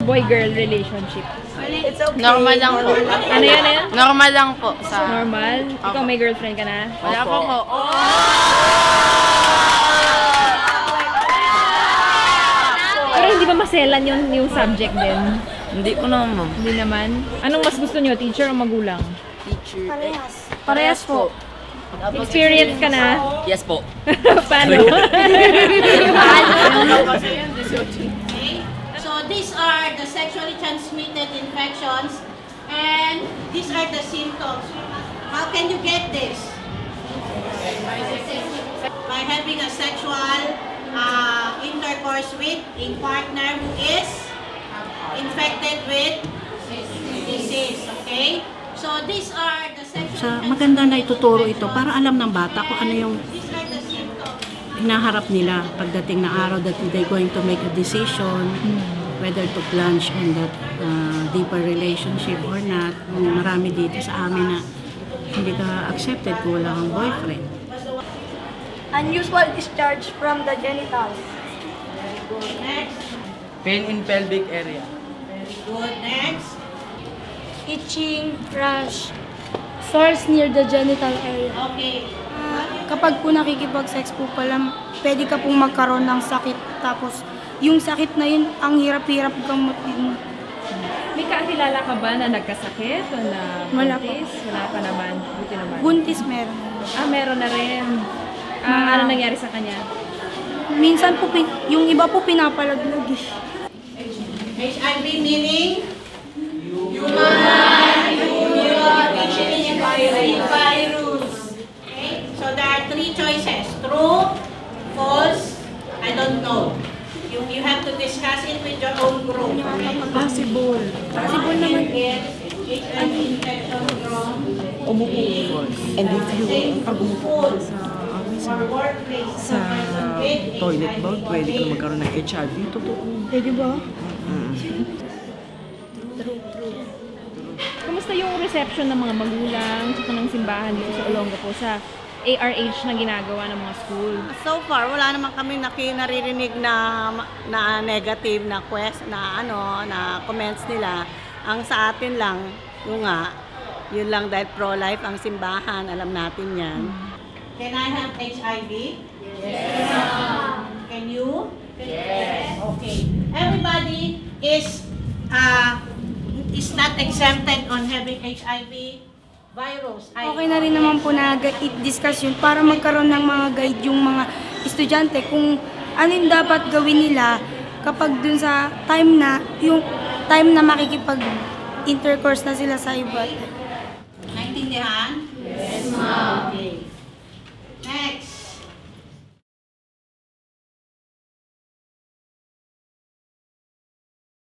Boy-girl relationship. It's okay. Normal lang po. Ano yan? Normal lang po. Normal? Ikaw may girlfriend ka na? Wala po po. Pero hindi ba maselan yung subject din? Hindi ko naman. Hindi naman. Anong mas gusto nyo? Teacher o magulang? Teacher. Parehas po. Experience ka na? Yes po. Paano? So these are the sexually transmitted infections and these are the symptoms. How can you get this? By having a sexual intercourse with a partner who is infected with disease. Okay? So these are the sexual Maganda na ituturo ito para alam ng bata kung ano yung These are the symptoms. hinaharap nila pagdating ng araw that they're going to make a decision whether to plunge on that deeper relationship or not. Marami dito sa amin na hindi ka accepted kung wala kang boyfriend. Unusual discharge from the genitals. Very good. Next. Pain in pelvic area. Very good. Next. Itching, rash, sores near the genital area. Okay. Kapag po nakikipag-sex po pala, pwede ka pong magkaroon ng sakit. Tapos, yung sakit na yun, ang hirap-hirap gamutin. May kakilala ka ba na nagkasakit o na Wala buntis? Wala pa naman. Buti naman. Buntis meron. Meron na rin. Ano nangyari sa kanya? Minsan po, yung iba po pinapalaglag. HIV meaning? Virus. Okay? So there are three choices. True, false, I don't know. You have to discuss it with your own group. Possible. Possible naman. HIV infection from And if you food or workplace. sa toilet bowl, pwede ka magkaroon ng HIV. Totoo. Pwede ba? Kumusta yung reception ng mga magulang sa ng simbahan dito sa Olongapo sa ARH na ginagawa ng mga school? So far, wala naman kami naririnig na negative na na comments nila. Ang sa atin lang, yun lang dahil pro-life ang simbahan, alam natin yan. Can I have HIV? Yes. Can you? Yes. Okay. Everybody is not exempted on having HIV virus. Okay na rin naman po na i-discuss yun para magkaroon ng mga guide yung mga estudyante kung ano yung dapat gawin nila kapag dun sa yung time na makikipag-intercourse na sila sa iba. Naintindihan? Yes, ma'am.